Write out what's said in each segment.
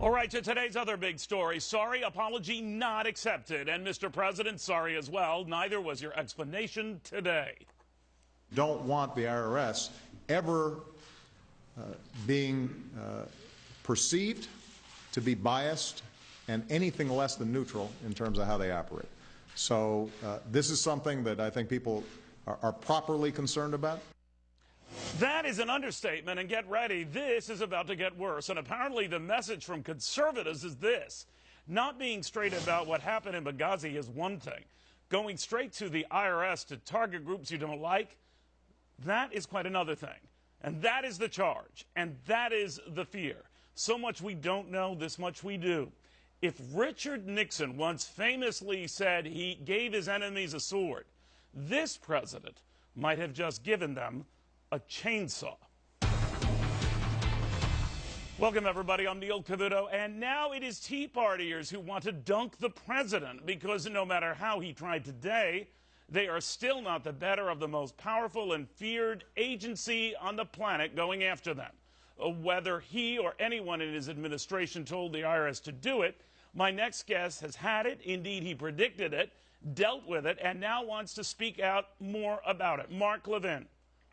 All right, to today's other big story. Sorry, apology not accepted. And Mr. President, sorry as well. Neither was your explanation today. Don't want the IRS ever being perceived to be biased and anything less than neutral in terms of how they operate. So this is something that I think people are properly concerned about. That is an understatement, and get ready, this is about to get worse. And apparently the message from conservatives is this: not being straight about what happened in Benghazi is one thing. Going straight to the IRS to target groups you don't like, that is quite another thing. And that is the charge, and that is the fear. So much we don't know, this much we do. If Richard Nixon once famously said he gave his enemies a sword, this president might have just given them a chainsaw. Welcome, everybody. I'm Neil Cavuto, and now it is Tea Partiers who want to dunk the president, because no matter how he tried today, they are still not the better of the most powerful and feared agency on the planet going after them. Whether he or anyone in his administration told the IRS to do it, my next guest has had it. Indeed, he predicted it, dealt with it, and now wants to speak out more about it. Mark Levin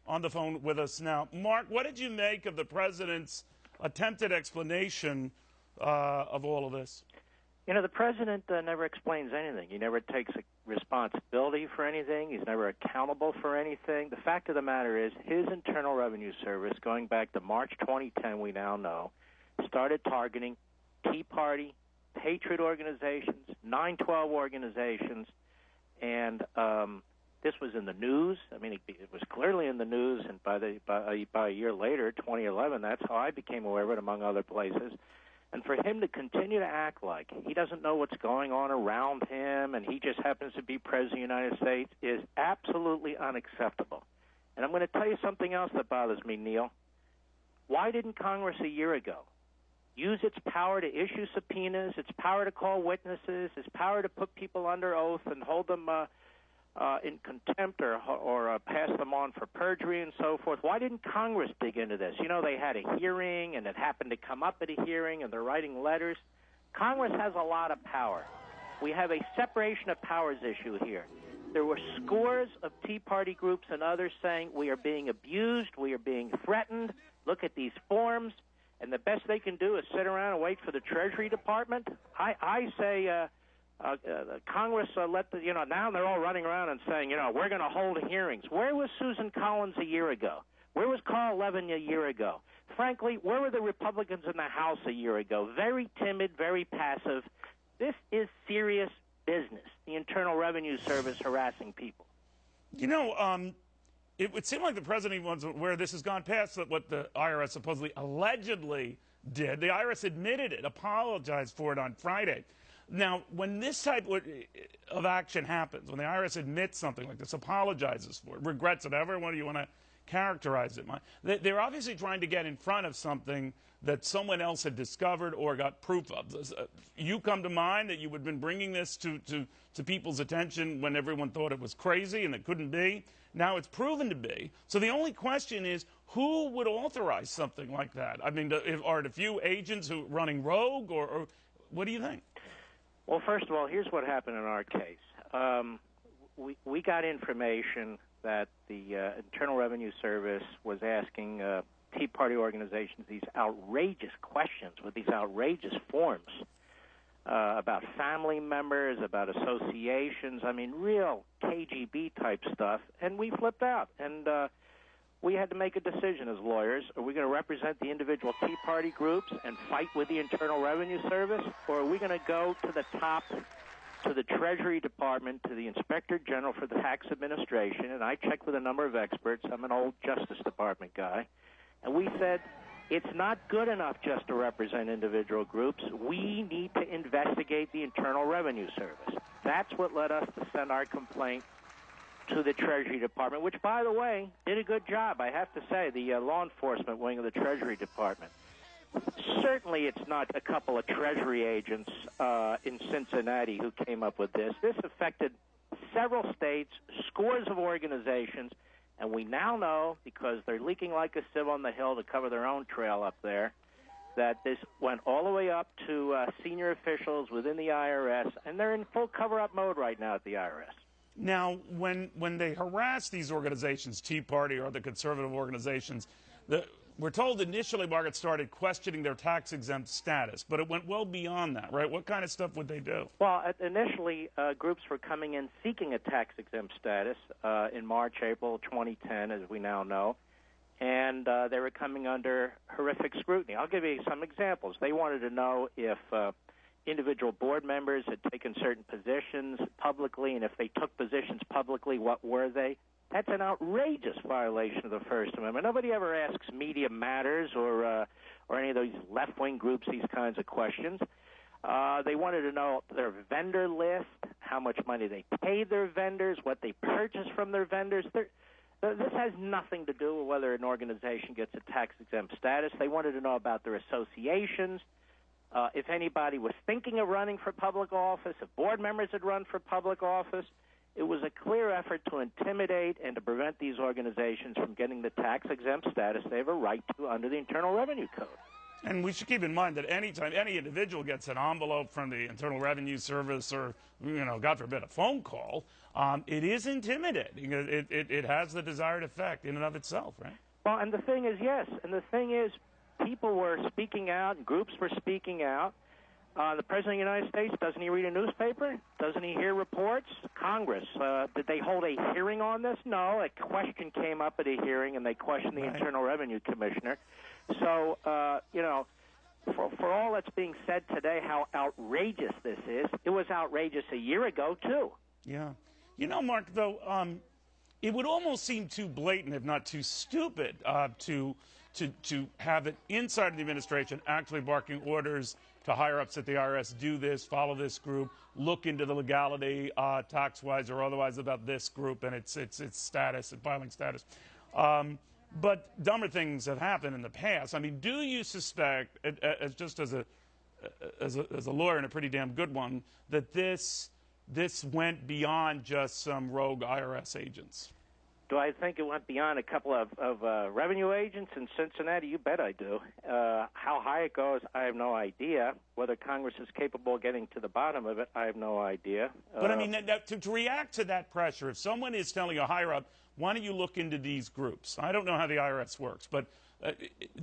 on the phone with us now. Mark, what did you make of the president's attempted explanation of all of this? You know, the president never explains anything. He never takes responsibility for anything. He's never accountable for anything. The fact of the matter is his Internal Revenue Service, going back to March 2010, we now know, started targeting Tea Party, Patriot organizations, 9/12 organizations, and this was in the news. I mean, it was clearly in the news, and by a year later, 2011, that's how I became aware of it, among other places. And for him to continue to act like he doesn't know what's going on around him and he just happens to be President of the United States is absolutely unacceptable. And I'm going to tell you something else that bothers me, Neil. Why didn't Congress a year ago use its power to issue subpoenas, its power to call witnesses, its power to put people under oath and hold them in contempt or pass them on for perjury and so forth? Why didn't Congress dig into this? You know, they had a hearing, and it happened to come up at a hearing, and they're writing letters. Congress has a lot of power. We have a separation of powers issue here. There were scores of Tea Party groups and others saying we are being abused, we are being threatened, look at these forms, and the best they can do is sit around and wait for the Treasury Department. I say Congress now they're all running around and saying, we're going to hold hearings. Where was Susan Collins a year ago? Where was Carl Levin a year ago? Frankly, where were the Republicans in the House a year ago? Very timid, very passive. This is serious business, the Internal Revenue Service harassing people. It would seem like the president wants where this has gone past what the IRS supposedly allegedly did. The IRS admitted it, apologized for it on Friday. Now, when this type of action happens, when the IRS admits something like this, apologizes for it, regrets it, however you want to characterize it, they're obviously trying to get in front of something that someone else had discovered or got proof of. You come to mind that you had been bringing this to people's attention when everyone thought it was crazy and it couldn't be. Now it's proven to be. So the only question is, who would authorize something like that? I mean, are it a few agents who running rogue, or what do you think? Well, first of all, here's what happened in our case. We got information that the Internal Revenue Service was asking Tea Party organizations these outrageous questions with these outrageous forms about family members, about associations. I mean, real KGB-type stuff. And we flipped out. And we had to make a decision as lawyers. Are we going to represent the individual Tea Party groups and fight with the Internal Revenue Service? Or are we going to go to the top, to the Treasury Department, to the Inspector General for the Tax Administration? And I checked with a number of experts. I'm an old Justice Department guy. And we said, it's not good enough just to represent individual groups. We need to investigate the Internal Revenue Service. That's what led us to send our complaint to the Treasury Department, which, by the way, did a good job. I have to say, the law enforcement wing of the Treasury Department. Certainly it's not a couple of Treasury agents in Cincinnati who came up with this. This affected several states, scores of organizations, and we now know, because they're leaking like a sieve on the hill to cover their own trail up there, that this went all the way up to senior officials within the IRS, and they're in full cover-up mode right now at the IRS. Now, when they harass these organizations, Tea Party or the conservative organizations, we're told initially, Margaret, started questioning their tax-exempt status, but it went well beyond that, right? What kind of stuff would they do? Well, initially, groups were coming in seeking a tax-exempt status in March, April 2010, as we now know, and they were coming under horrific scrutiny. I'll give you some examples. They wanted to know if individual board members had taken certain positions publicly, and if they took positions publicly, what were they? That's an outrageous violation of the First Amendment. Nobody ever asks Media Matters or any of those left-wing groups these kinds of questions. They wanted to know their vendor list, how much money they paid their vendors, what they purchased from their vendors. This has nothing to do with whether an organization gets a tax-exempt status. They wanted to know about their associations, if anybody was thinking of running for public office, if board members had run for public office. It was a clear effort to intimidate and to prevent these organizations from getting the tax-exempt status they have a right to under the Internal Revenue Code. And we should keep in mind that anytime any individual gets an envelope from the Internal Revenue Service or, God forbid, a phone call, it is intimidating. It has the desired effect in and of itself, right? Well, and the thing is, yes, and the thing is, people were speaking out, and groups were speaking out. The President of the United States, doesn't he read a newspaper? Doesn't he hear reports? Congress, did they hold a hearing on this? No, a question came up at a hearing, and they questioned the Internal Revenue Commissioner. So, for all that's being said today, how outrageous this is, it was outrageous a year ago, too. Yeah. Mark, though, it would almost seem too blatant, if not too stupid, to have it inside of the administration actually barking orders to higher-ups at the IRS, do this, follow this group, look into the legality, tax-wise or otherwise, about this group and its status, its filing status. But dumber things have happened in the past. I mean, do you suspect, just as a lawyer and a pretty damn good one, that this went beyond just some rogue IRS agents? Do I think it went beyond a couple of revenue agents in Cincinnati? You bet I do. How high it goes, I have no idea. Whether Congress is capable of getting to the bottom of it, I have no idea. But, I mean, to react to that pressure, if someone is telling a higher-up, why don't you look into these groups? I don't know how the IRS works, but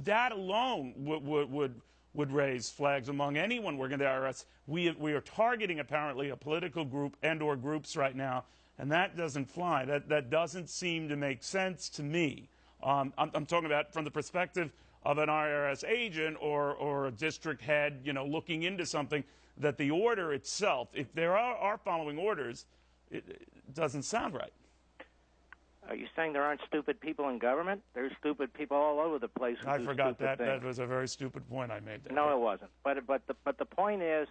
that alone would raise flags among anyone working at the IRS. We are targeting, apparently, a political group and or groups right now, and that doesn't fly. That doesn't seem to make sense to me. I'm talking about from the perspective of an IRS agent or a district head, looking into something, that the order itself, if there are following orders, it doesn't sound right. Are you saying there aren't stupid people in government? There's stupid people all over the place who I do forgot that. things. That was a very stupid point I made there. No, it wasn't. But the point is,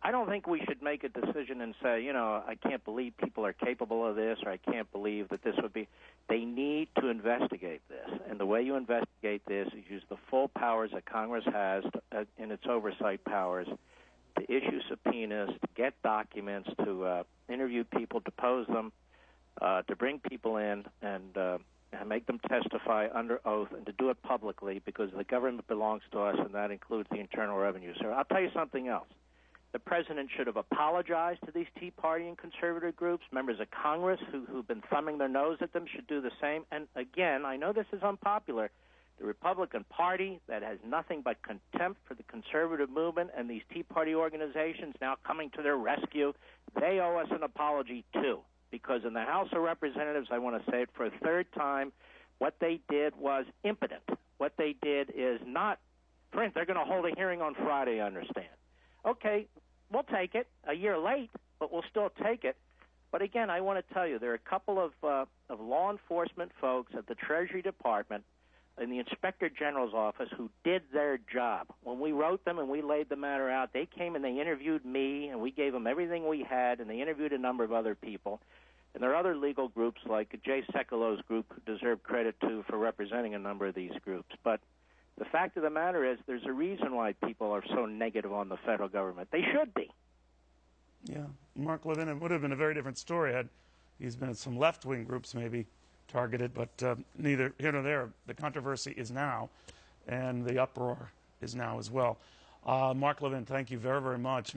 I don't think we should make a decision and say, I can't believe people are capable of this, or I can't believe that this would be. They need to investigate this. And the way you investigate this is use the full powers that Congress has in its oversight powers to issue subpoenas, to get documents, to interview people, depose them, to bring people in and make them testify under oath, and to do it publicly, because the government belongs to us, and that includes the Internal Revenue Service. I'll tell you something else. The president should have apologized to these Tea Party and conservative groups. Members of Congress who've been thumbing their nose at them should do the same. And again, I know this is unpopular. The Republican Party, that has nothing but contempt for the conservative movement and these Tea Party organizations now coming to their rescue, they owe us an apology too. Because in the House of Representatives, I want to say it for a third time, what they did was impotent. What they did is not, for instance, they're going to hold a hearing on Friday, I understand. Okay, we'll take it. A year late, but we'll still take it. But again, I want to tell you, there are a couple of law enforcement folks at the Treasury Department in the Inspector General's office who did their job. When we wrote them and we laid the matter out, they came and they interviewed me, and we gave them everything we had, and they interviewed a number of other people. And there are other legal groups like Jay Sekulo's group who deserve credit, too, for representing a number of these groups. But the fact of the matter is there's a reason why people are so negative on the federal government. They should be. Yeah. Mark Levin, it would have been a very different story had he's been in some left-wing groups maybe targeted, but neither here nor there. The controversy is now and the uproar is now as well. Mark Levin, thank you very, very much.